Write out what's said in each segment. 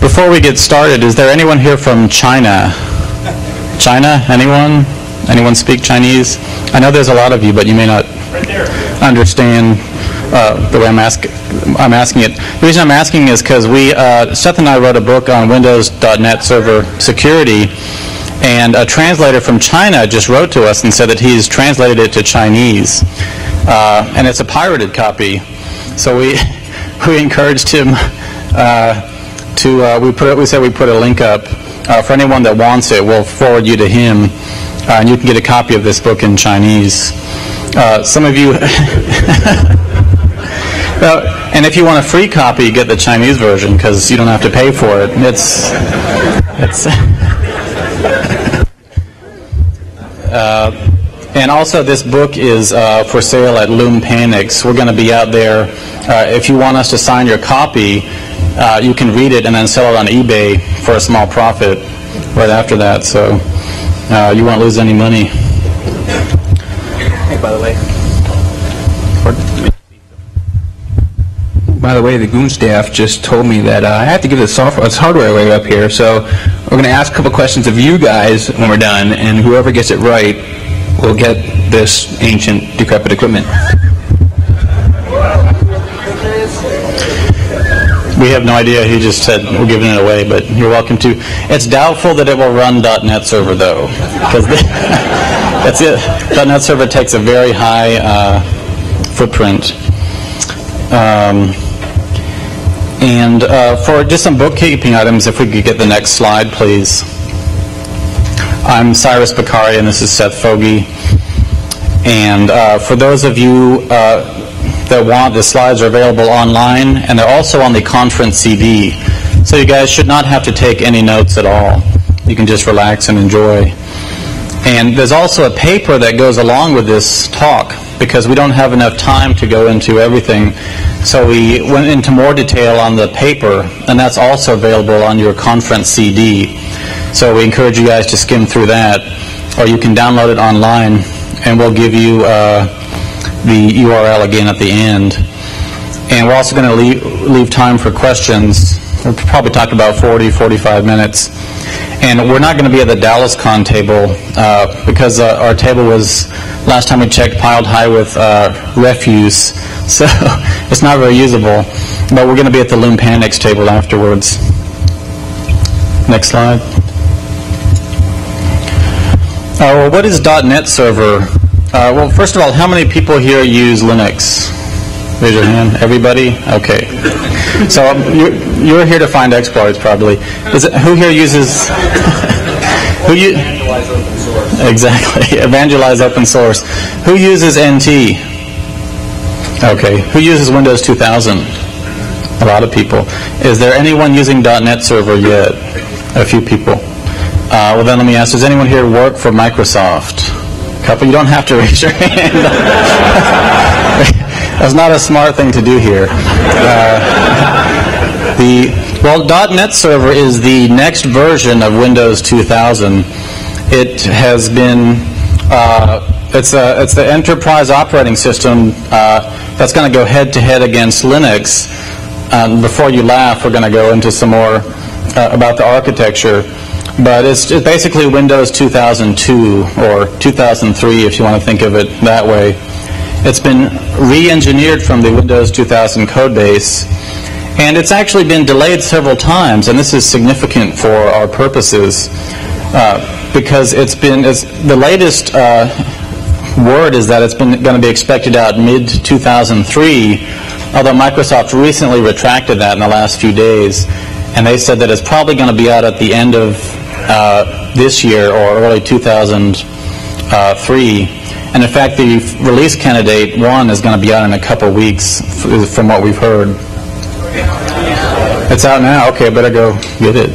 Before we get started, is there anyone here from China? China? Anyone? Anyone speak Chinese? I know there's a lot of you, but you may not understand the way I'm asking it. The reason I'm asking is because Seth and I wrote a book on Windows.NET Server security, and a translator from China just wrote to us and said that he's translated it to Chinese, and it's a pirated copy. So we encouraged him we said we put a link up for anyone that wants it. We'll forward you to him, and you can get a copy of this book in Chinese. Some of you, and if you want a free copy, get the Chinese version because you don't have to pay for it. And also, this book is for sale at Loom Panics. We're going to be out there. If you want us to sign your copy, you can read it and then sell it on eBay for a small profit right after that. So you won't lose any money. Hey, by the way, the Goon staff just told me that I have to give this hardware away up here. So we're going to ask a couple questions of you guys when we're done, and whoever gets it right will get this ancient, decrepit equipment. We have no idea. He just said we're giving it away, but you're welcome to. It's doubtful that it will run .NET Server, though, because that's it. .NET Server takes a very high footprint. And for just some bookkeeping items, if we could get the next slide, please. I'm Cyrus Pekiri, and this is Seth Fogarty. And for those of you that want, the slides are available online, and they're also on the conference CD. So you guys should not have to take any notes at all. You can just relax and enjoy. And there's also a paper that goes along with this talk, because we don't have enough time to go into everything. So we went into more detail on the paper, and that's also available on your conference CD. So we encourage you guys to skim through that, or you can download it online, and we'll give you the URL again at the end. And we're also going to leave time for questions. We'll probably talk about 40-45 minutes. And we're not going to be at the DallasCon table because our table was, last time we checked, piled high with refuse. So it's not very usable. But we're going to be at the Loom Panics table afterwards. Next slide. Well, what is .NET Server? Well, first of all, how many people here use Linux? Raise your hand. Everybody? Okay. So you're here to find exploits, probably. Who here uses? Evangelize open source. Exactly. Evangelize open source. Who uses NT? Okay. Who uses Windows 2000? A lot of people. Is there anyone using .NET Server yet? A few people. Well, then let me ask: does anyone here work for Microsoft? A couple. You don't have to raise your hand. That's not a smart thing to do here. .NET Server is the next version of Windows 2000. It has been, it's the enterprise operating system that's going to go head-to-head against Linux. Before you laugh, we're going to go into some more about the architecture. But it's basically Windows 2002 or 2003, if you want to think of it that way. It's been re-engineered from the Windows 2000 code base, and it's actually been delayed several times, and this is significant for our purposes because the latest word is that it's going to be expected out mid-2003, although Microsoft recently retracted that in the last few days, and they said that it's probably going to be out at the end of this year or early 2003. And in fact, the release candidate 1 is going to be out in a couple weeks, from what we've heard. It's out now. Okay, I better go get it.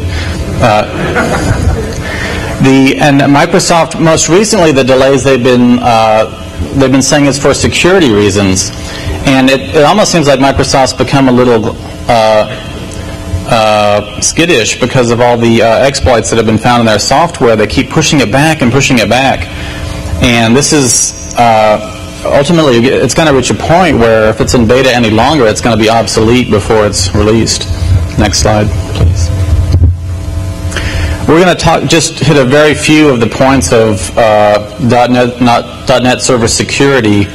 And Microsoft, most recently, the delays they've been saying is for security reasons, and it almost seems like Microsoft's become a little skittish because of all the exploits that have been found in their software. They keep pushing it back and pushing it back. And this is ultimately, it's going to reach a point where if it's in beta any longer, it's going to be obsolete before it's released. Next slide, please. We're going to just hit a very few of the points of .NET Server security.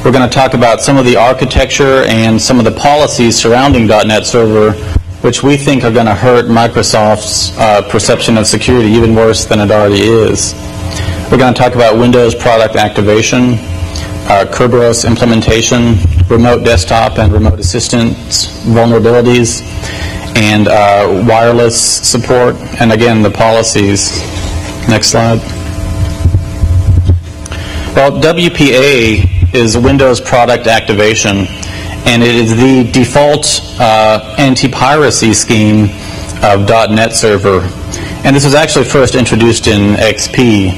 We're going to talk about some of the architecture and some of the policies surrounding .NET Server, which we think are going to hurt Microsoft's perception of security even worse than it already is. We're going to talk about Windows product activation, Kerberos implementation, remote desktop and remote assistance vulnerabilities, and wireless support, and again, the policies. Next slide. Well, WPA is Windows product activation, and it is the default anti-piracy scheme of .NET Server. And this was actually first introduced in XP.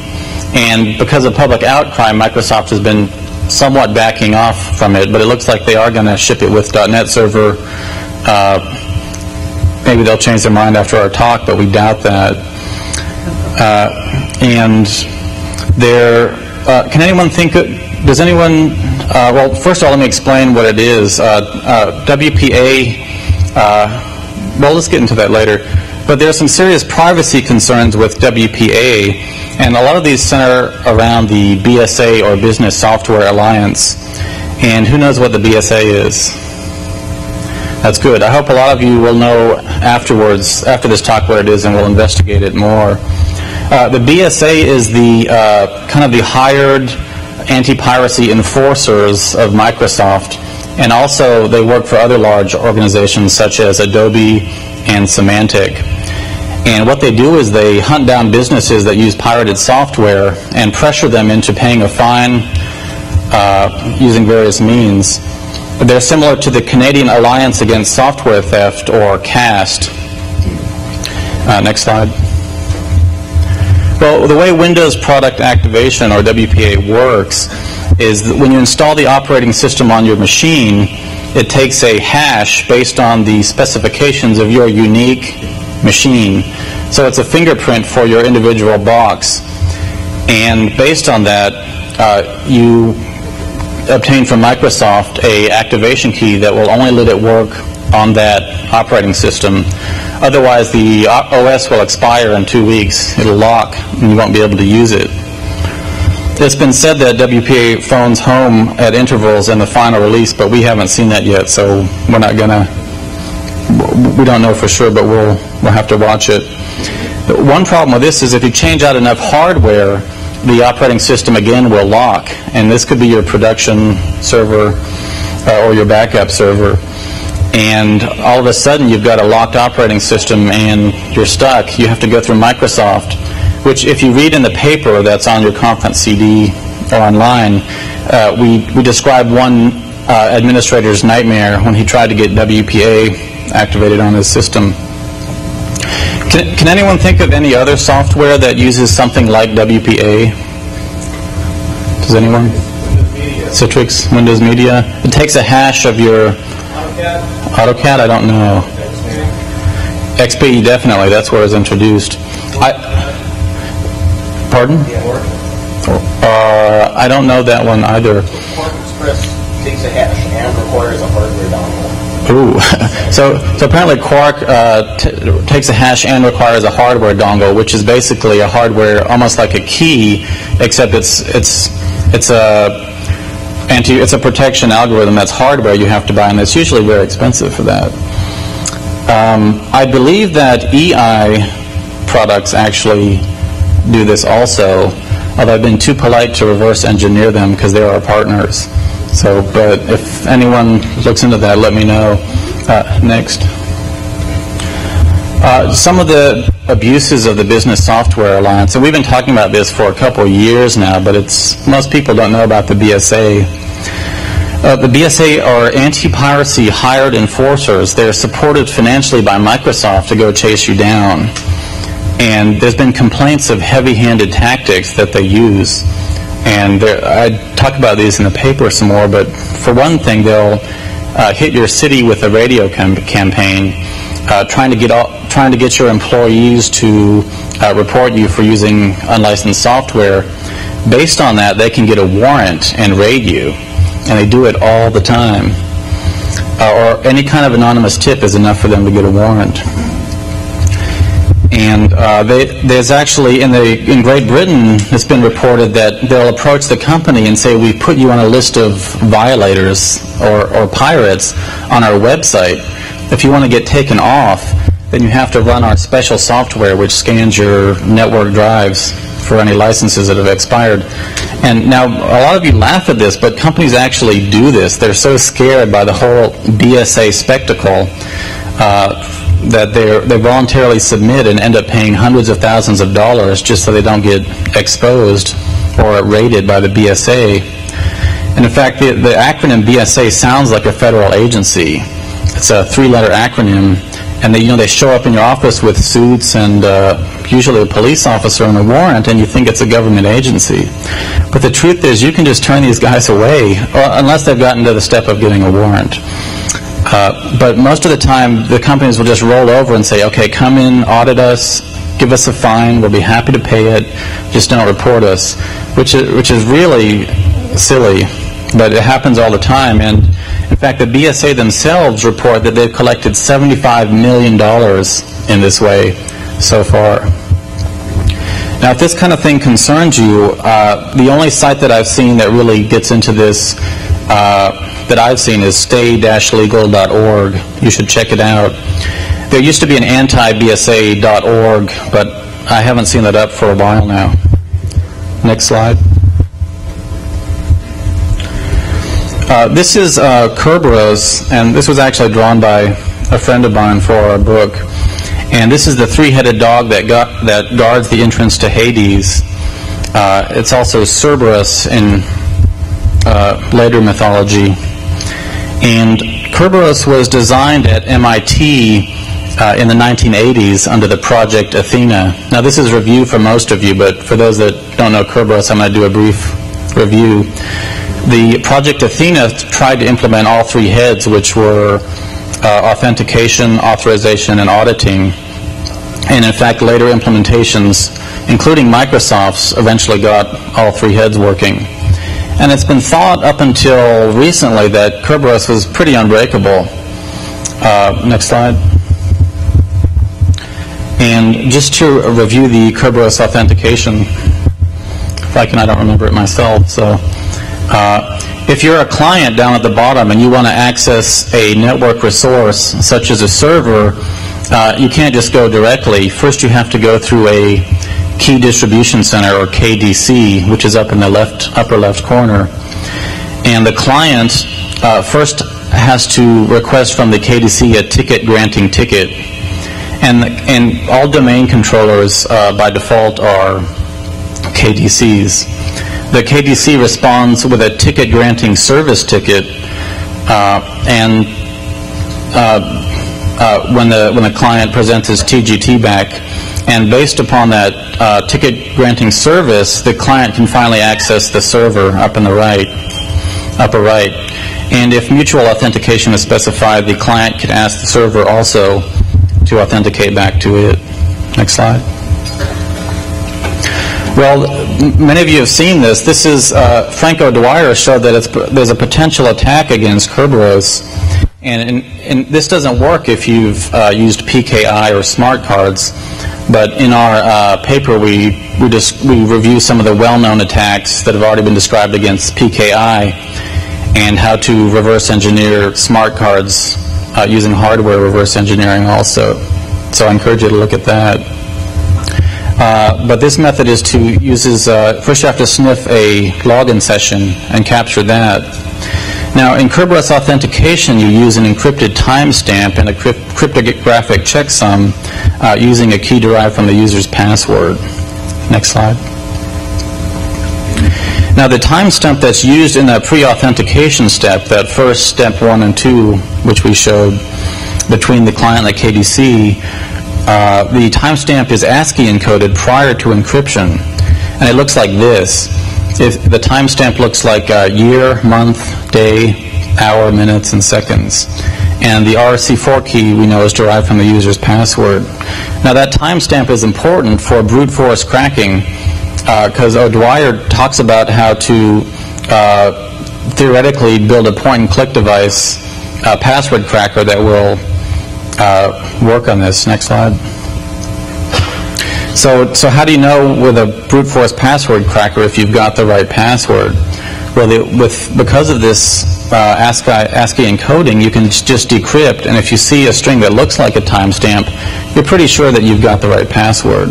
And because of public outcry, Microsoft has been somewhat backing off from it, but it looks like they are going to ship it with .NET Server. Maybe they'll change their mind after our talk, but we doubt that. And there, can anyone think, does anyone, well, first of all, let me explain what it is. WPA, well, let's get into that later. But there are some serious privacy concerns with WPA, and a lot of these center around the BSA, or Business Software Alliance. And who knows what the BSA is? That's good. I hope a lot of you will know afterwards, after this talk, what it is, and we'll investigate it more. The BSA is the kind of the hired anti-piracy enforcers of Microsoft, and also they work for other large organizations such as Adobe and Symantec. And what they do is they hunt down businesses that use pirated software and pressure them into paying a fine using various means. They're similar to the Canadian Alliance Against Software Theft, or CAST. Next slide. Well, the way Windows Product Activation, or WPA, works is that when you install the operating system on your machine, it takes a hash based on the specifications of your unique machine. So it's a fingerprint for your individual box. And based on that, you obtain from Microsoft a activation key that will only let it work on that operating system. Otherwise, the OS will expire in 2 weeks. It'll lock, and you won't be able to use it. It's been said that WPA phones home at intervals in the final release, but we haven't seen that yet, so we're not gonna. We don't know for sure, but we'll have to watch it. One problem with this is if you change out enough hardware, the operating system again will lock, and this could be your production server or your backup server. And all of a sudden you've got a locked operating system and you're stuck. You have to go through Microsoft, which if you read in the paper that's on your conference CD or online, we describe one administrator's nightmare when he tried to get WPA activated on his system. Can anyone think of any other software that uses something like WPA? Does anyone? Citrix, Windows Media. It takes a hash of your AutoCAD. I don't know. XP, definitely. That's where it was introduced. Pardon? I don't know that one either. Quark Express takes a hash and requires a hardware dongle. Ooh, so apparently Quark takes a hash and requires a hardware dongle, which is basically a hardware, almost like a key, except it's a protection algorithm that's hardware you have to buy, and it's usually very expensive for that. I believe that EI products actually do this also, although I've been too polite to reverse engineer them because they're our partners. So, but if anyone looks into that, let me know. Next. Some of the abuses of the Business Software Alliance, and we've been talking about this for a couple of years now, but most people don't know about the BSA. The BSA are anti-piracy hired enforcers. They're supported financially by Microsoft to go chase you down. And there's been complaints of heavy-handed tactics that they use. And I talk about these in the paper some more, but for one thing, they'll hit your city with a radio campaign, trying to get your employees to report you for using unlicensed software. Based on that, they can get a warrant and raid you, and they do it all the time. or any kind of anonymous tip is enough for them to get a warrant. And there's actually, in Great Britain, it's been reported that they'll approach the company and say, we put you on a list of violators or pirates on our website. If you want to get taken off, then you have to run our special software which scans your network drives for any licenses that have expired. And now, a lot of you laugh at this, but companies actually do this. They're so scared by the whole BSA spectacle that they voluntarily submit and end up paying hundreds of thousands of dollars just so they don't get exposed or raided by the BSA. And in fact, the acronym BSA sounds like a federal agency. It's a 3-letter acronym, and they show up in your office with suits and usually a police officer and a warrant, and you think it's a government agency. But the truth is, you can just turn these guys away, unless they've gotten to the step of getting a warrant. But most of the time, the companies will just roll over and say, okay, come in, audit us, give us a fine, we'll be happy to pay it, just don't report us, which is really silly, but it happens all the time. And in fact, the BSA themselves report that they've collected $75 million in this way so far. Now, if this kind of thing concerns you, the only site that I've seen that really gets into this that I've seen is stay-legal.org. You should check it out. There used to be an anti-BSA.org, but I haven't seen that up for a while now. Next slide. This is Kerberos, and this was actually drawn by a friend of mine for our book. And this is the 3-headed dog that guards the entrance to Hades. It's also Cerberus in later mythology. And Kerberos was designed at MIT in the 1980s under the Project Athena. Now, this is a review for most of you, but for those that don't know Kerberos, I'm going to do a brief review. The Project Athena tried to implement all 3 heads, which were authentication, authorization, and auditing. And in fact, later implementations, including Microsoft's, eventually got all 3 heads working. And it's been thought up until recently that Kerberos was pretty unbreakable. Next slide. And just to review the Kerberos authentication, if I don't remember it myself. So, if you're a client down at the bottom and you want to access a network resource, such as a server, you can't just go directly. First, you have to go through a Key Distribution Center, or KDC, which is up in the upper left corner. And the client first has to request from the KDC a ticket-granting ticket. And all domain controllers by default are KDCs. The KDC responds with a ticket-granting service ticket, when the client presents his TGT back. And based upon that ticket-granting service, the client can finally access the server up in the upper right. And if mutual authentication is specified, the client can ask the server also to authenticate back to it. Next slide. Well, many of you have seen this. This is Frank O'Dwyer showed that there's a potential attack against Kerberos. And this doesn't work if you've used PKI or smart cards. But in our paper, we review some of the well-known attacks that have already been described against PKI and how to reverse engineer smart cards using hardware reverse engineering also. So I encourage you to look at that. But this method uses first you have to sniff a login session and capture that. Now, in Kerberos authentication, you use an encrypted timestamp and a cryptographic checksum using a key derived from the user's password. Next slide. Now, the timestamp that's used in that pre-authentication step, that first step 1 and 2, which we showed between the client and the KDC, the timestamp is ASCII encoded prior to encryption, and it looks like this. If the timestamp looks like year, month, day, hour, minutes, and seconds. And the RC4 key we know is derived from the user's password. Now, that timestamp is important for brute force cracking because O'Dwyer talks about how to theoretically build a point-and-click device password cracker that will work on this. Next slide. So how do you know with a brute force password cracker if you've got the right password? Well, because of this ASCII encoding, you can just decrypt, and if you see a string that looks like a timestamp, you're pretty sure that you've got the right password.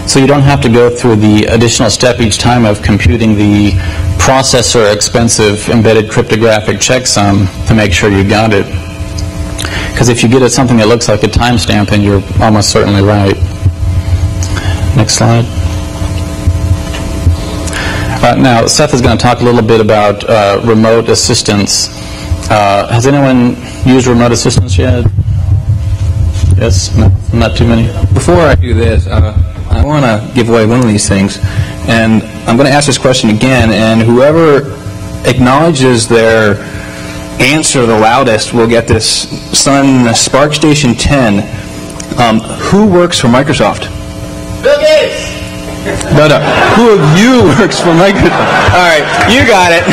So you don't have to go through the additional step each time of computing the processor expensive embedded cryptographic checksum to make sure you got it. Because if you get something that looks like a timestamp, then you're almost certainly right. Next slide. Now, Seth is going to talk a little bit about remote assistance. Has anyone used remote assistance yet? Yes? No? Not too many? Before I do this, I want to give away one of these things. And I'm going to ask this question again, and whoever acknowledges their answer the loudest will get this Sun Spark Station 10. Who works for Microsoft? Bill Gates! No. Who of you works for Microsoft? All right, you got it.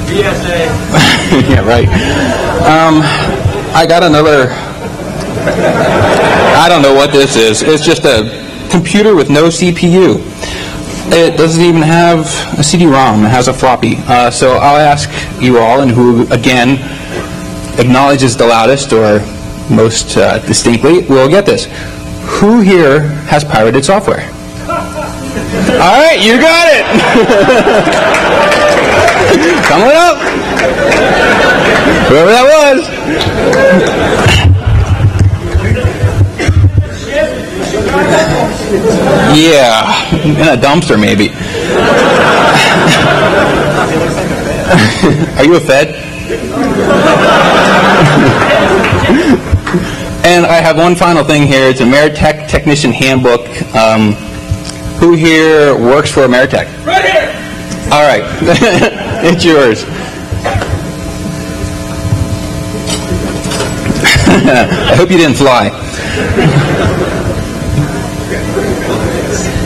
BSA. Yeah, right. I got another. I don't know what this is. It's just a computer with no CPU. It doesn't even have a CD-ROM. It has a floppy. So I'll ask you all, and who, again, acknowledges the loudest or most distinctly, will get this. Who here has pirated software? All right, you got it. Come on up. Whoever that was. Yeah, in a dumpster maybe. Are you a Fed? And I have one final thing here. It's a Ameritech Technician Handbook. Who here works for Ameritech? Right here! All right, it's yours. I hope you didn't fly.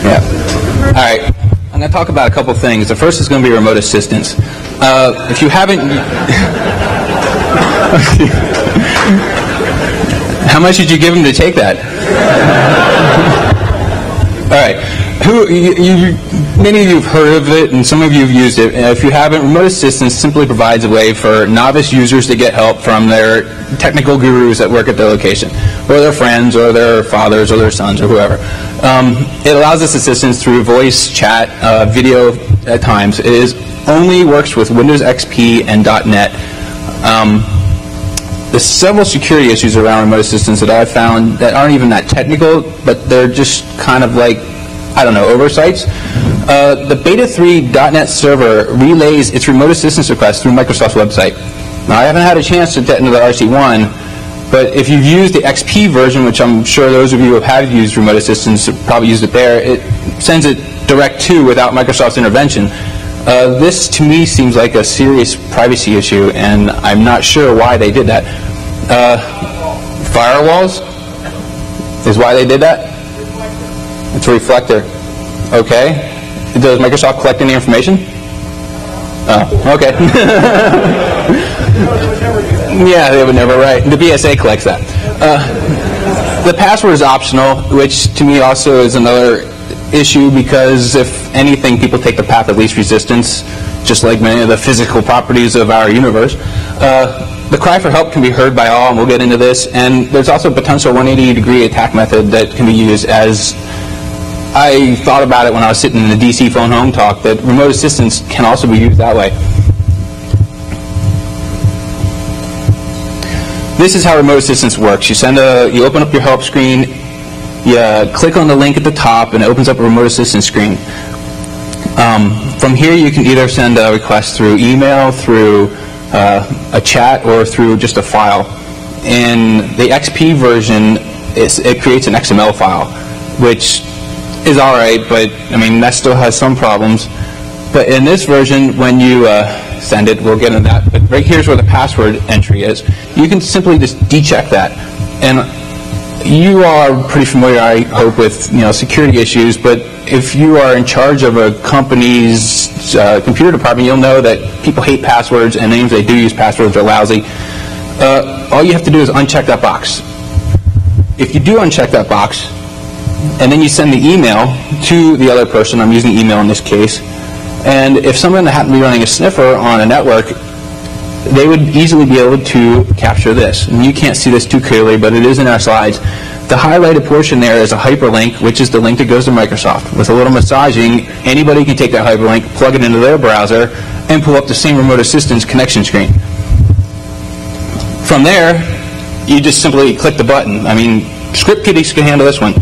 Yeah. All right. I'm going to talk about a couple things. The first is going to be remote assistance. If you haven't... How much did you give him to take that? All right. Many of you have heard of it, and some of you have used it. If you haven't, remote assistance simply provides a way for novice users to get help from their technical gurus that work at their location, or their friends, or their fathers, or their sons, or whoever. It allows this assistance through voice, chat, video at times. It only works with Windows XP and .NET. There's several security issues around remote assistance that I've found that aren't even that technical, but they're just kind of like, I don't know, oversights. The Beta 3 .NET server relays its remote assistance requests through Microsoft's website. Now, I haven't had a chance to get into the RC1, but if you've used the XP version, which I'm sure those of you who have used remote assistance have probably used it there, it sends it direct to without Microsoft's intervention. This, to me, seems like a serious privacy issue, and I'm not sure why they did that. Firewalls is why they did that? It's a reflector. Okay. Does Microsoft collect any information? Oh, okay. Yeah, they would never write. The BSA collects that. The password is optional, which to me also is another issue because if anything, people take the path of least resistance, just like many of the physical properties of our universe. The cry for help can be heard by all, and we'll get into this. And there's also a potential 180-degree attack method that can be used as I thought about it when I was sitting in the DC phone home talk, that remote assistance can also be used that way. This is how remote assistance works. You open up your help screen, you click on the link at the top, and it opens up a remote assistance screen. From here, you can either send a request through email, through a chat, or through just a file. In the XP version, it creates an XML file, which is all right, but I mean that still has some problems. But in this version, when you send it, we'll get into that. But right here's where the password entry is. You can simply just decheck that, and you are pretty familiar, I hope, with security issues, but if you are in charge of a company's computer department, you'll know that people hate passwords, and names they do use passwords are lousy. All you have to do is uncheck that box. If you do uncheck that box, and then you send the email to the other person, I'm using email in this case, and if someone happened to be running a sniffer on a network, they would easily be able to capture this. And you can't see this too clearly, but it is in our slides. The highlighted portion there is a hyperlink, which is the link that goes to Microsoft. With a little massaging, anybody can take that hyperlink, plug it into their browser, and pull up the same remote assistance connection screen. From there, you just simply click the button. I mean, script kiddies can handle this one.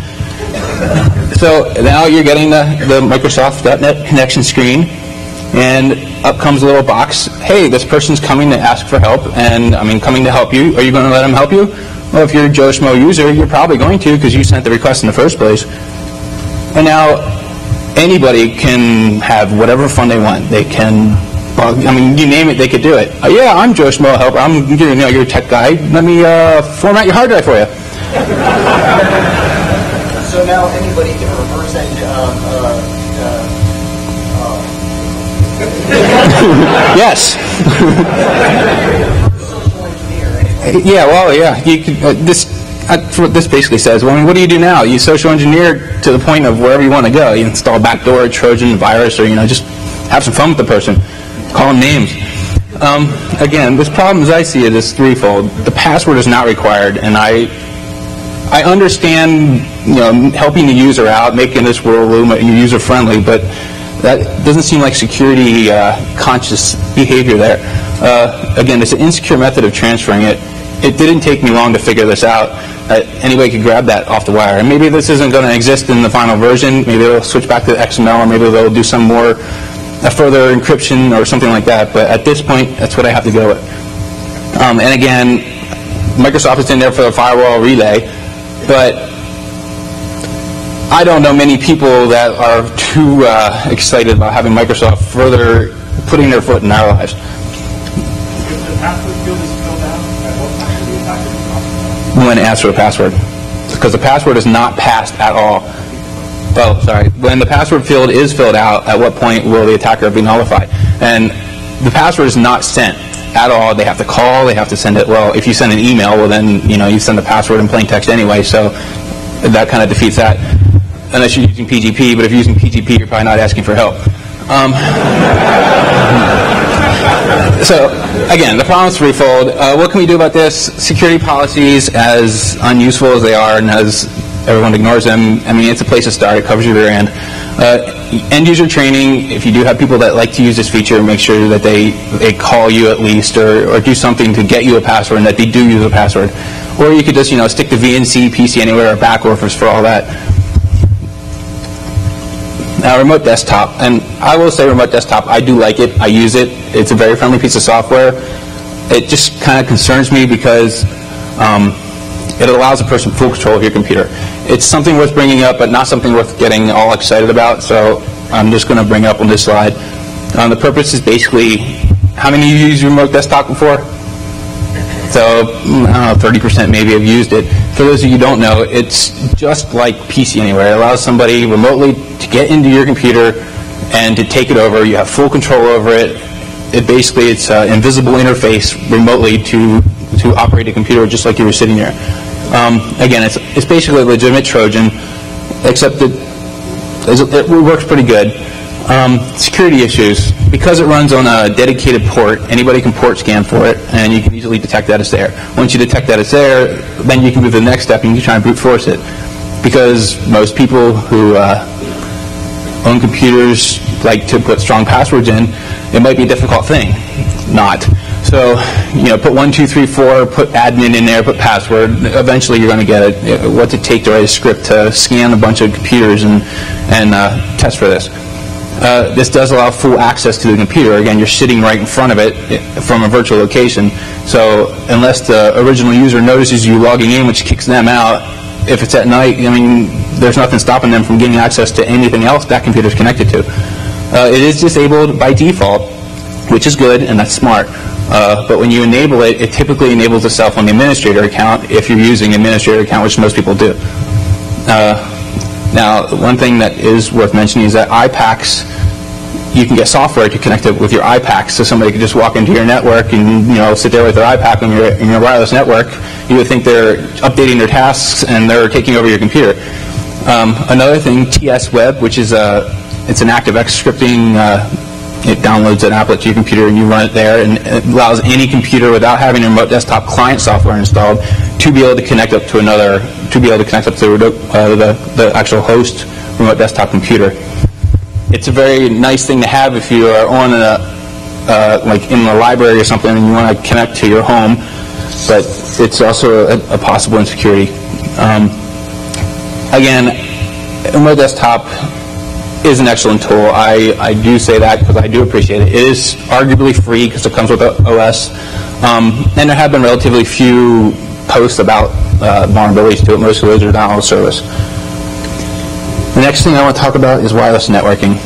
So now you're getting the Microsoft.NET connection screen, and up comes a little box. Hey, this person's coming to ask for help, and coming to help you. Are you going to let them help you? Well, if you're a Joe Schmo user, you're probably going to, because you sent the request in the first place. And now anybody can have whatever fun they want. They can, you name it, they could do it. Yeah, I'm Joe Schmo helper. You're a tech guy. Let me format your hard drive for you. So now anybody can reverse Yes. Yeah, well, yeah. You could, that's what this basically says. Well, what do you do now? You social engineer to the point of wherever you want to go. You install a backdoor, Trojan, virus, or just have some fun with the person. Call them names. Again, this problem, as I see it, is threefold. The password is not required, and I understand, helping the user out, making this world a little more user-friendly, but that doesn't seem like security conscious behavior there. Again, it's an insecure method of transferring it. It didn't take me long to figure this out. Anybody could grab that off the wire. And maybe this isn't going to exist in the final version. Maybe they'll switch back to XML, or maybe they'll do some more further encryption or something like that. But at this point, that's what I have to go with. And again, Microsoft is in there for the firewall relay, but I don't know many people that are too excited about having Microsoft further putting their foot in our lives. If the password field is filled out, at what time do the attacker be When asked for a password, because the password is not passed at all. Oh, sorry. When the password field is filled out, at what point will the attacker be nullified? And the password is not sent at all. They have to call. They have to send it. Well, if you send an email, well then you send the password in plain text anyway. So that kind of defeats that. Unless you're using PGP, but if you're using PGP, you're probably not asking for help. So, again, the problem is threefold. What can we do about this? Security policies, as unuseful as they are and as everyone ignores them, it's a place to start. It covers your rear end. End-user training, if you do have people that like to use this feature, make sure that they call you at least or do something to get you a password and that they do use a password. Or you could just, stick the VNC, PC Anywhere, or backwarfers for all that. Now, remote desktop, and I will say remote desktop, I do like it, I use it, it's a very friendly piece of software. It just kind of concerns me because it allows a person full control of your computer. It's something worth bringing up, but not something worth getting all excited about, so I'm just going to bring up on this slide. The purpose is basically, how many of you used remote desktop before? So, I don't know, 30% maybe have used it. For those of you who don't know, it's just like PC Anywhere. It allows somebody remotely to get into your computer and to take it over. You have full control over it. It's an invisible interface remotely to operate a computer just like you were sitting there. Again, it's basically a legitimate Trojan, except that it works pretty good. Security issues. Because it runs on a dedicated port, anybody can port scan for it, and you can easily detect that it's there. Once you detect that it's there, then you can move to the next step and you can try and brute force it. Because most people who own computers like to put strong passwords in, it might be a difficult thing. Not. So, put 1, 2, 3, 4, put admin in there, put password. Eventually you're going to get it. What's it take to write a script to scan a bunch of computers and test for this? This does allow full access to the computer. Again, you're sitting right in front of it from a virtual location. So unless the original user notices you logging in, which kicks them out, if it's at night, there's nothing stopping them from getting access to anything else that computer's connected to. It is disabled by default. which is good and that's smart. But when you enable it, it typically enables itself on the administrator account if you're using the administrator account, which most people do. Now, one thing that is worth mentioning is that iPACs, you can get software to connect it with your iPACs, so somebody could just walk into your network and sit there with their iPAC in your wireless network. You would think they're updating their tasks and they're taking over your computer. Another thing, TS Web, which is it's an ActiveX scripting. It downloads an applet to your computer and you run it there, and it allows any computer without having a remote desktop client software installed to be able to connect up to the actual host remote desktop computer. It's a very nice thing to have if you are on like in the library or something and you want to connect to your home, but it's also a possible insecurity. Again, remote desktop is an excellent tool. I do say that because I do appreciate it. It is arguably free because it comes with the OS, and there have been relatively few posts about vulnerabilities to it. Most of those are not on service. The next thing I want to talk about is wireless networking.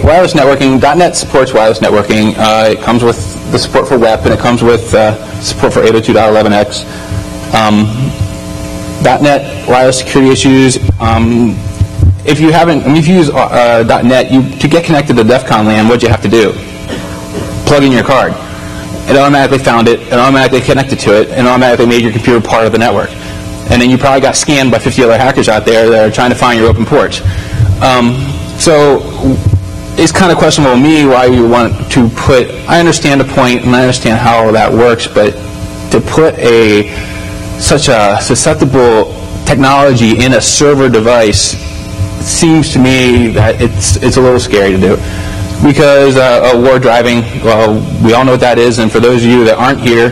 Wireless networking. .NET supports wireless networking. It comes with the support for WEP, and it comes with support for 802.11x. .NET wireless security issues. If you use .NET, to get connected to DEF CON LAN, what do you have to do? Plug in your card. It automatically found it, it automatically connected to it, and automatically made your computer part of the network. And then you probably got scanned by 50 other hackers out there that are trying to find your open ports. So it's kind of questionable to me why you want to put, I understand the point and I understand how that works, but to put such a susceptible technology in a server device seems to me that it's a little scary to do. Because war driving, well, we all know what that is, and for those of you that aren't here,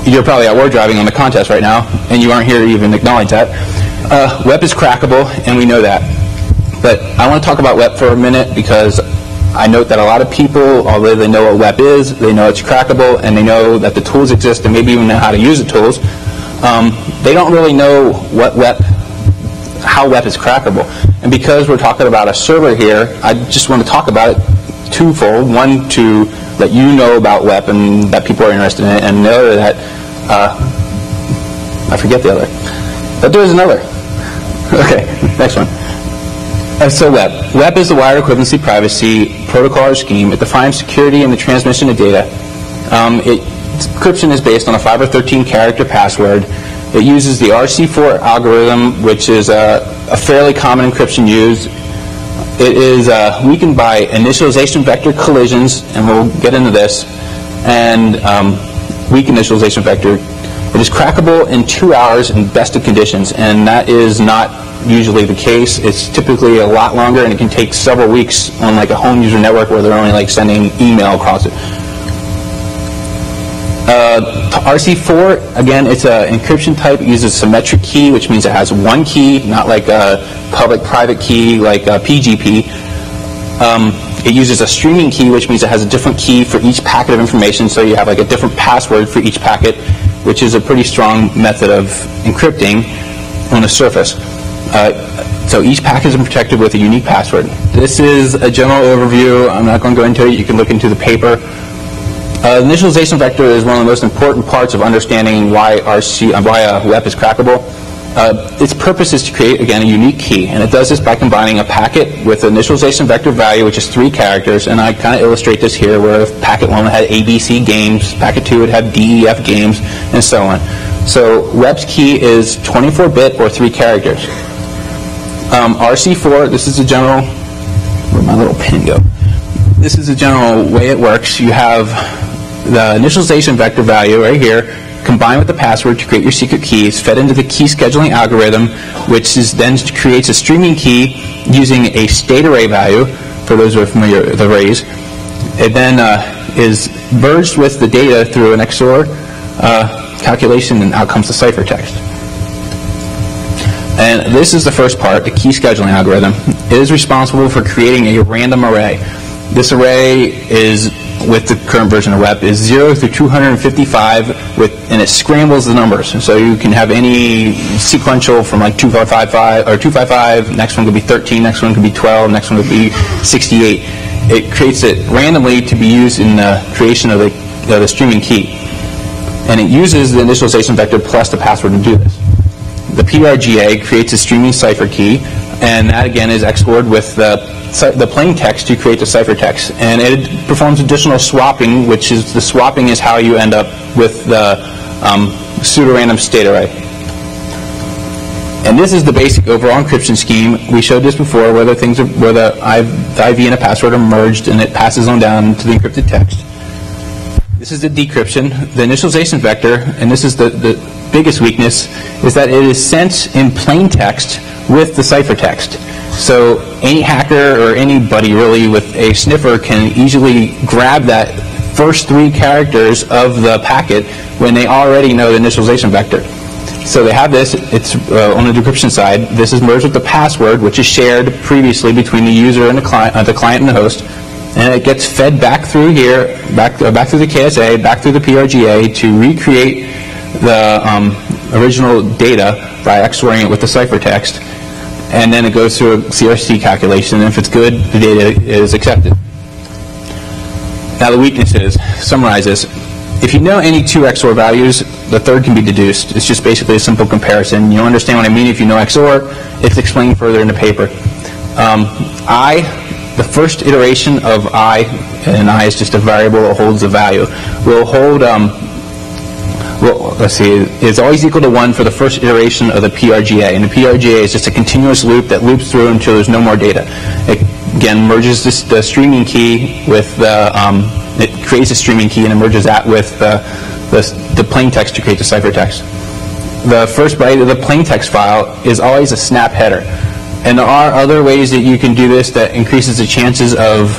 you're probably at war driving on the contest right now, and you aren't here to even acknowledge that. WEP is crackable, and we know that. But I want to talk about WEP for a minute because I note that a lot of people, although they know what WEP is, they know it's crackable, and they know that the tools exist, and maybe even know how to use the tools. They don't really know how WEP is crackable. And because we're talking about a server here, I just want to talk about it twofold. One, to let you know about WEP and that people are interested in it, and the other that, I forget the other. But there's another. Okay, next one. So WEP. WEP is the Wire Equivalency Privacy Protocol or Scheme. It defines security in the transmission of data. Encryption is based on a 5 or 13 character password. It uses the RC4 algorithm, which is a fairly common encryption used. It is weakened by initialization vector collisions, and we'll get into this, and weak initialization vector. It is crackable in 2 hours in best of conditions, and that is not usually the case. It's typically a lot longer, and it can take several weeks on like a home user network where they're only like sending email across it. RC4, again, it's an encryption type. It uses a symmetric key, which means it has one key, not like a public-private key like PGP. It uses a streaming key, which means it has a different key for each packet of information, so you have like a different password for each packet, which is a pretty strong method of encrypting on the surface. So each packet is protected with a unique password. This is a general overview. I'm not going to go into it. You can look into the paper. Initialization vector is one of the most important parts of understanding why WEP is crackable. Its purpose is to create, again, a unique key, and it does this by combining a packet with an initialization vector value, which is 3 characters, and I kind of illustrate this here where if packet 1 had ABC games, packet 2 would have DEF games, and so on. So WEP's key is 24-bit or 3 characters. RC4, this is a general, where'd my little pen go? This is a general way it works. You have the initialization vector value right here, combined with the password to create your secret keys, fed into the key scheduling algorithm, which is then creates a streaming key using a state array value, for those who are familiar with arrays. It then is merged with the data through an XOR calculation, and out comes the ciphertext. And this is the first part, the key scheduling algorithm. It is responsible for creating a random array. This array is with the current version of WEP is 0 through 255, and it scrambles the numbers. So you can have any sequential from like 2555 or 255. Next one could be 13. Next one could be 12. Next one could be 68. It creates it randomly to be used in the creation of the streaming key, and it uses the initialization vector plus the password to do this. The PRGA creates a streaming cipher key, and that again is XORed with the plain text to create the ciphertext, and it performs additional swapping, which is the swapping is how you end up with the pseudo-random state array. And this is the basic overall encryption scheme. We showed this before, where the IV and a password are merged, and it passes on down to the encrypted text. This is the decryption. The initialization vector, and this is the biggest weakness, is that it is sent in plain text with the ciphertext. So any hacker or anybody really with a sniffer can easily grab that first 3 characters of the packet when they already know the initialization vector. So they have this, it's on the decryption side. This is merged with the password, which is shared previously between the user and the client and the host. And it gets fed back through here, back through the KSA, back through the PRGA to recreate the original data by XORing it with the ciphertext. And then it goes through a CRC calculation, and if it's good, the data is accepted. Now the weaknesses, summarize this. If you know any 2 XOR values, the third can be deduced. It's just basically a simple comparison. You'll understand what I mean if you know XOR. It's explained further in the paper. The first iteration of I, and I is just a variable that holds a value, will hold, is always equal to 1 for the first iteration of the PRGA. And the PRGA is just a continuous loop that loops through until there's no more data. It, again, merges the streaming key with it creates a streaming key and it merges that with the plain text to create the ciphertext. The first byte of the plain text file is always a snap header. And there are other ways that you can do this that increases the chances of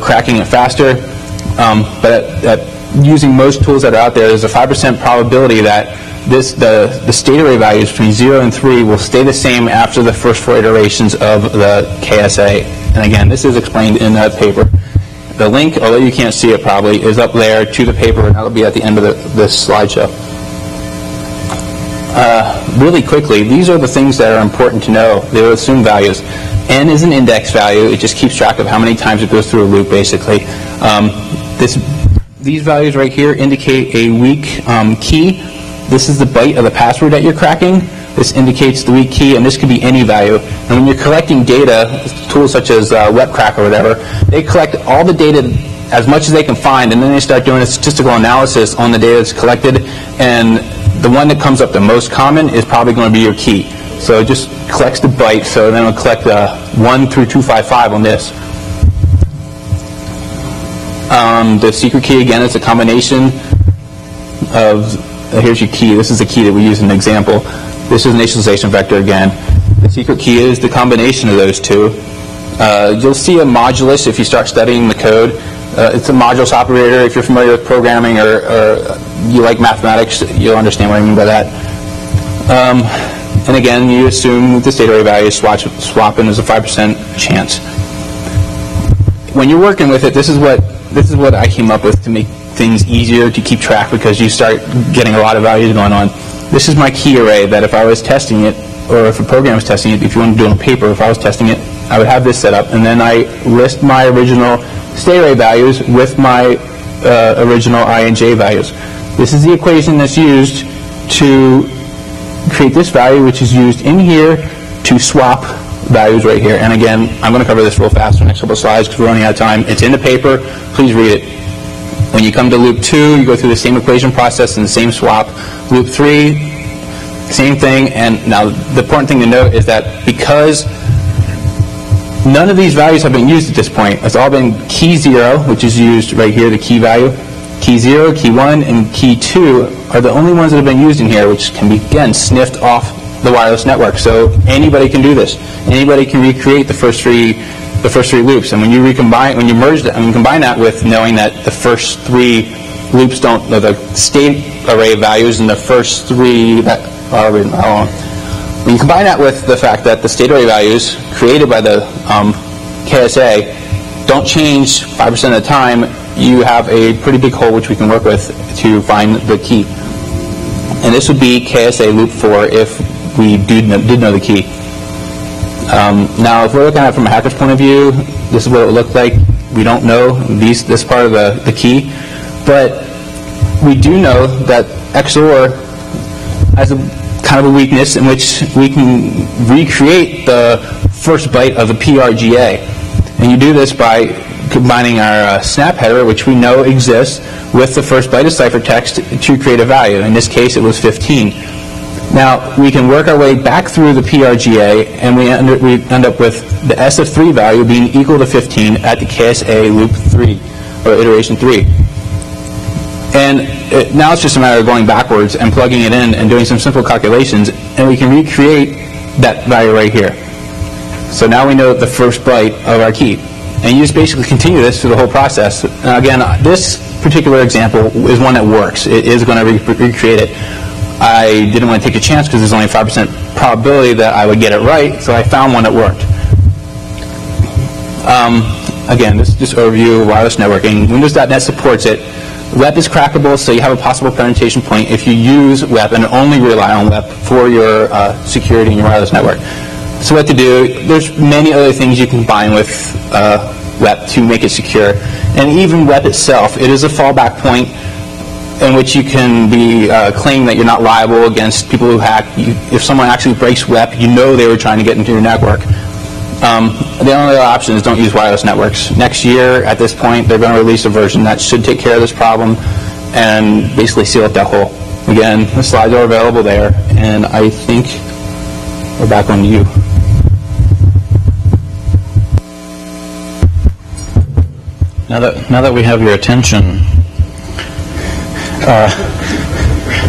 cracking it faster. But using most tools that are out there, there's a 5% probability that the state array values between 0 and 3 will stay the same after the first 4 iterations of the KSA. And again, this is explained in that paper. The link, although you can't see it probably, is up there to the paper, and that'll be at the end of this slideshow. Really quickly, these are the things that are important to know. They will assume values. N is an index value. It just keeps track of how many times it goes through a loop, basically. These values right here indicate a weak key. This is the byte of the password that you're cracking. This indicates the weak key, and this could be any value. And when you're collecting data, tools such as WebCrack or whatever, they collect all the data as much as they can find, and then they start doing a statistical analysis on the data that's collected, and the one that comes up the most common is probably going to be your key. So it just collects the byte, so then it'll collect 1 through 255 on this. The secret key, again, is a combination of, here's your key. This is the key that we use in an example. This is an initialization vector again. The secret key is the combination of those 2. You'll see a modulus if you start studying the code. It's a modulus operator. If you're familiar with programming or you like mathematics, you'll understand what I mean by that. And again, you assume the state array value swapping is a 5% chance. When you're working with it, this is what I came up with to make things easier to keep track, because you start getting a lot of values going on. This is my key array that if I was testing it, or if a program was testing it, if you want to do it on paper, if I was testing it, I would have this set up, and then I list my original state array values with my original I and J values. This is the equation that's used to create this value, which is used in here to swap values right here. And again, I'm going to cover this real fast in the next couple of slides because we're running out of time. It's in the paper. Please read it. When you come to loop 2, you go through the same equation process and the same swap. Loop 3, same thing. And now the important thing to note is that because none of these values have been used at this point, it's all been key 0, which is used right here, the key value. Key 0, key 1, and key 2 are the only ones that have been used in here, which can be, again, sniffed off the wireless network. So anybody can do this. Anybody can recreate the first three loops. And when you merge that, and combine that with knowing that the first 3 loops don't, the state array values in the first 3 that are written, when you combine that with the fact that the state array values created by the KSA don't change 5% of the time, you have a pretty big hole which we can work with to find the key. And this would be KSA loop 4 if we did know the key. Now, if we're looking at it from a hacker's point of view, this is what it would look like. We don't know this part of the key, but we do know that XOR has a kind of a weakness in which we can recreate the first byte of a PRGA. And you do this by combining our snap header, which we know exists, with the first byte of ciphertext to create a value. In this case, it was 15. Now, we can work our way back through the PRGA, and we end up with the S of 3 value being equal to 15 at the KSA loop 3, or iteration 3. And now it's just a matter of going backwards and plugging it in and doing some simple calculations, and we can recreate that value right here. So now we know the first byte of our key. And you just basically continue this through the whole process. Now again, this particular example is one that works. It is going to recreate it. I didn't want to take a chance because there's only a 5% probability that I would get it right, so I found one that worked. Again, this is just overview of wireless networking. Windows.net supports it. WEP is crackable, so you have a possible penetration point if you use WEP and only rely on WEP for your security in your wireless network. So what to do, there's many other things you can combine with WEP to make it secure. And even WEP itself, it is a fallback point in which you can be claiming that you're not liable against people who hack. If someone actually breaks WEP, you know they were trying to get into your network. The only other option is don't use wireless networks. Next year, at this point, they're going to release a version that should take care of this problem and basically seal up that hole. Again, the slides are available there, and I think we're back on you. Now that we have your attention,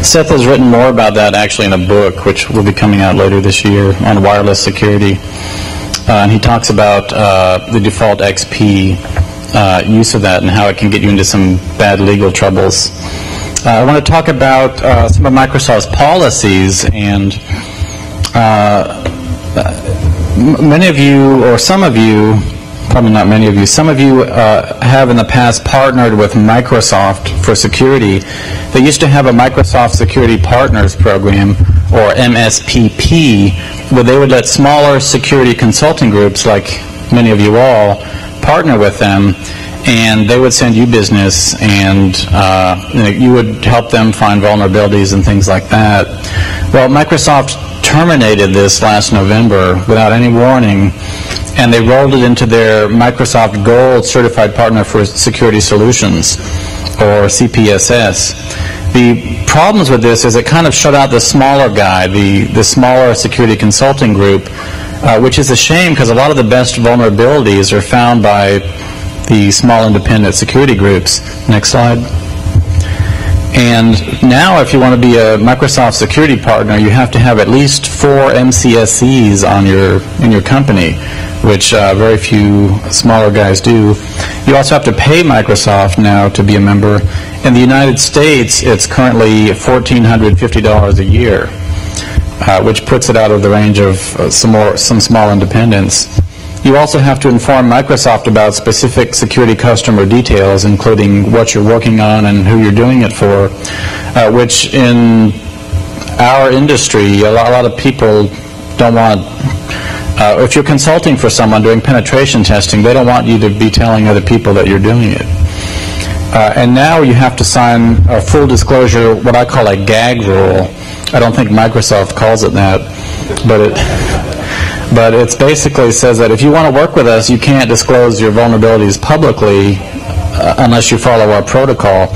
Seth has written more about that actually in a book, which will be coming out later this year on wireless security. And he talks about the default XP use of that and how it can get you into some bad legal troubles. I want to talk about some of Microsoft's policies, and many of you, or some of you, probably not many of you, some of you have in the past partnered with Microsoft for security. They used to have a Microsoft Security Partners Program, or MSPP, where they would let smaller security consulting groups, like many of you all, partner with them, and they would send you business, and you would help them find vulnerabilities and things like that. Well, Microsoft terminated this last November without any warning, and they rolled it into their Microsoft Gold Certified Partner for Security Solutions, or CPSS. The problems with this is it kind of shut out the smaller guy, the smaller security consulting group, which is a shame because a lot of the best vulnerabilities are found by the small independent security groups. Next slide. And now if you want to be a Microsoft security partner, you have to have at least 4 MCSEs in your company, which very few smaller guys do. You also have to pay Microsoft now to be a member. In the United States, it's currently $1,450 a year, which puts it out of the range of some small independents. You also have to inform Microsoft about specific security customer details, including what you're working on and who you're doing it for, which in our industry, a lot of people don't want. If you're consulting for someone doing penetration testing, they don't want you to be telling other people that you're doing it. And now you have to sign a full disclosure, what I call a gag rule. I don't think Microsoft calls it that, but it basically says that if you want to work with us, you can't disclose your vulnerabilities publicly unless you follow our protocol.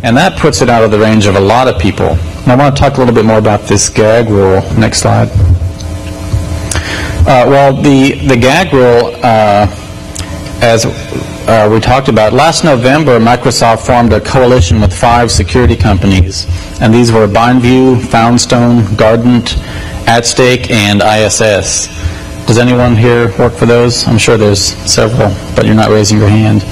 And that puts it out of the range of a lot of people. And I want to talk a little bit more about this gag rule. Next slide. Well, the gag rule, as we talked about, last November, Microsoft formed a coalition with 5 security companies. And these were Bindview, Foundstone, Gardent, AtStake, and ISS. Does anyone here work for those? I'm sure there's several, but you're not raising your hand.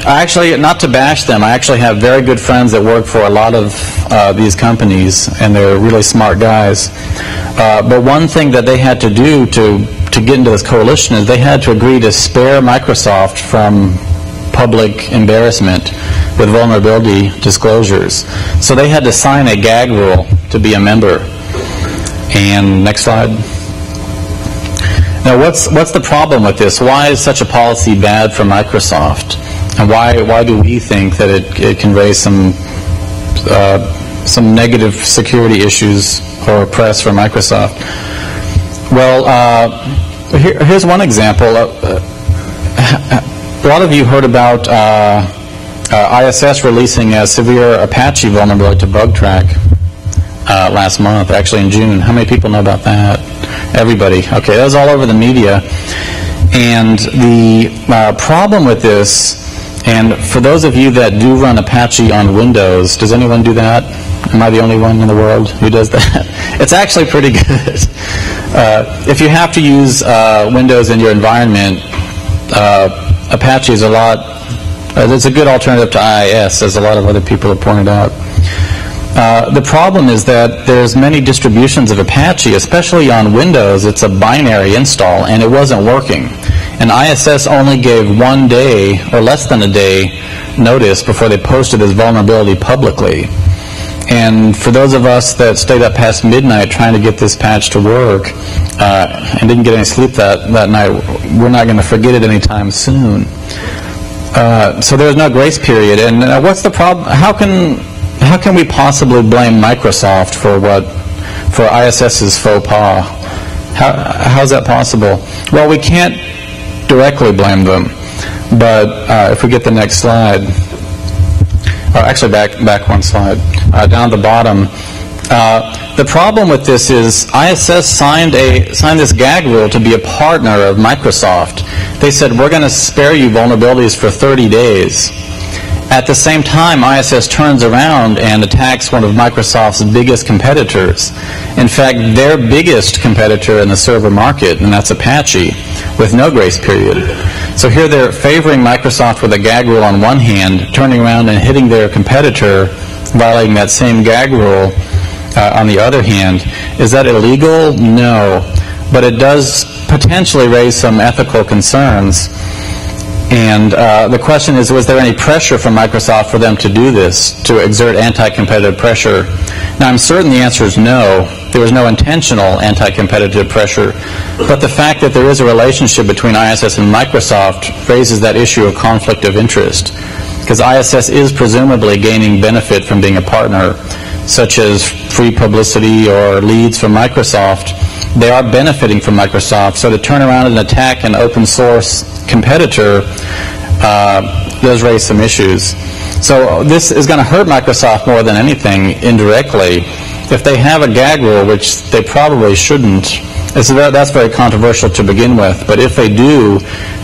Actually, not to bash them, I actually have very good friends that work for a lot of these companies, and they're really smart guys. But one thing that they had to do to get into this coalition is they had to agree to spare Microsoft from public embarrassment with vulnerability disclosures. So they had to sign a gag rule to be a member. And next slide. Now, what's the problem with this? Why is such a policy bad for Microsoft? And why do we think that it can raise some negative security issues or press for Microsoft? Well, here's one example. A lot of you heard about ISS releasing a severe Apache vulnerability to BugTrack last month, actually in June. How many people know about that? Everybody. Okay, that was all over the media. And the problem with this, and for those of you that do run Apache on Windows, does anyone do that? Am I the only one in the world who does that? It's actually pretty good. If you have to use Windows in your environment, Apache is it's a good alternative to IIS, as a lot of other people have pointed out. The problem is that there's many distributions of Apache, especially on Windows. It's a binary install, and it wasn't working. And ISS only gave 1 day, or less than a day, notice before they posted this vulnerability publicly. And for those of us that stayed up past midnight trying to get this patch to work and didn't get any sleep that night, we're not going to forget it anytime soon. So there's no grace period. And what's the problem? How can we possibly blame Microsoft for ISS's faux pas? How's that possible? Well, we can't directly blame them, but if we get the next slide, or actually back one slide, down at the bottom. The problem with this is ISS signed this gag rule to be a partner of Microsoft. They said, we're going to spare you vulnerabilities for 30 days. At the same time, ISS turns around and attacks one of Microsoft's biggest competitors. In fact, their biggest competitor in the server market, and that's Apache, with no grace period. So here they're favoring Microsoft with a gag rule on one hand, turning around and hitting their competitor, violating that same gag rule on the other hand. Is that illegal? No. But it does potentially raise some ethical concerns. And the question is, was there any pressure from Microsoft for them to do this, to exert anti-competitive pressure? Now, I'm certain the answer is no. There was no intentional anti-competitive pressure. But the fact that there is a relationship between ISS and Microsoft raises that issue of conflict of interest, because ISS is presumably gaining benefit from being a partner, such as free publicity or leads from Microsoft. They are benefiting from Microsoft, so to turn around and attack an open source competitor does raise some issues. So this is going to hurt Microsoft more than anything indirectly. If they have a gag rule, which they probably shouldn't, that's very controversial to begin with, but if they do,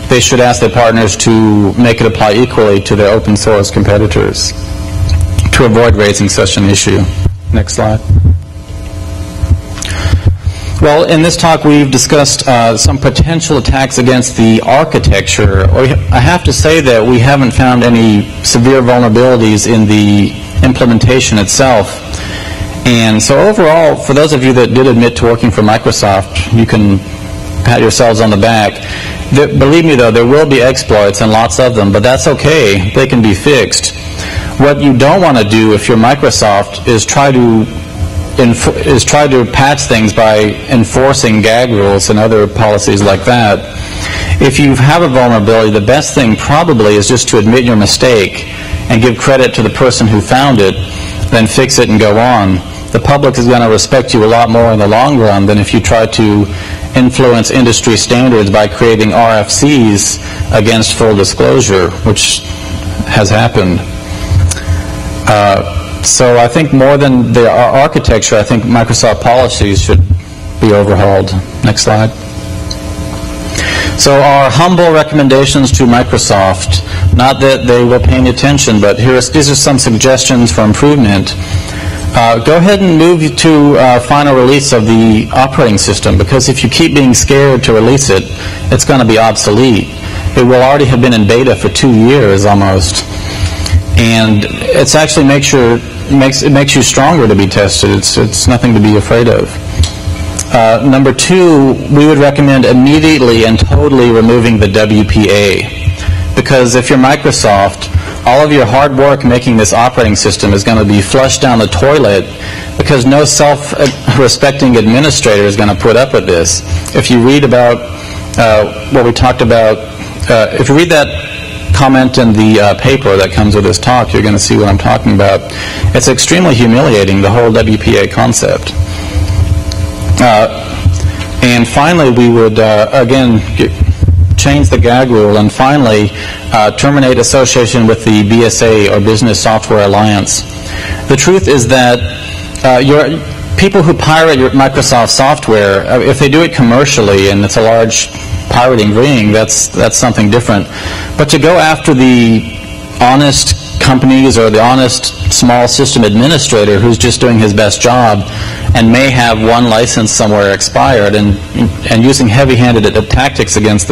they should ask their partners to make it apply equally to their open source competitors to avoid raising such an issue. Next slide. Well, in this talk we've discussed some potential attacks against the architecture. I have to say that we haven't found any severe vulnerabilities in the implementation itself. And so overall, for those of you that did admit to working for Microsoft, you can pat yourselves on the back. Believe me though, there will be exploits and lots of them, but that's okay. They can be fixed. What you don't want to do if you're Microsoft is try to patch things by enforcing gag rules and other policies like that. If you have a vulnerability, the best thing probably is just to admit your mistake and give credit to the person who found it, then fix it and go on. The public is going to respect you a lot more in the long run than if you try to influence industry standards by creating RFCs against full disclosure, which has happened. So I think more than the architecture, I think Microsoft policies should be overhauled. Next slide. So our humble recommendations to Microsoft, not that they will pay any attention, but these are some suggestions for improvement. Go ahead and move to final release of the operating system, because if you keep being scared to release it, it's going to be obsolete. It will already have been in beta for 2 years almost. And it's actually it makes you stronger to be tested. It's nothing to be afraid of. Number 2, we would recommend immediately and totally removing the WPA. because if you're Microsoft, all of your hard work making this operating system is going to be flushed down the toilet because no self-respecting administrator is going to put up with this. If you read about what we talked about, if you read that comment in the paper that comes with this talk, you're going to see what I'm talking about. It's extremely humiliating, the whole WPA concept. And finally, we would, again, change the gag rule and finally terminate association with the BSA, or Business Software Alliance. The truth is that people who pirate your Microsoft software, if they do it commercially and it's a large pirating ring, that's something different. But to go after the honest companies or the honest small system administrator who's just doing his best job and may have one license somewhere expired and using heavy-handed tactics against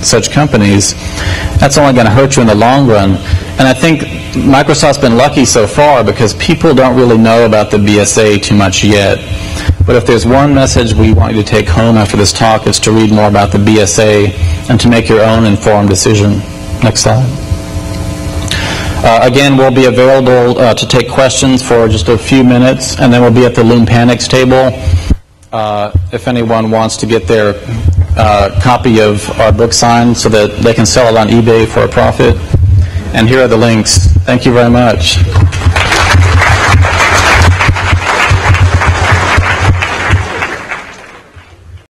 such companies, that's only going to hurt you in the long run. And I think Microsoft's been lucky so far because people don't really know about the BSA too much yet. But if there's one message we want you to take home after this talk, it's to read more about the BSA and to make your own informed decision. Next slide. Again, we'll be available to take questions for just a few minutes, and then we'll be at the Loom Panics table. If anyone wants to get their copy of our book signed so that they can sell it on eBay for a profit. And here are the links. Thank you very much.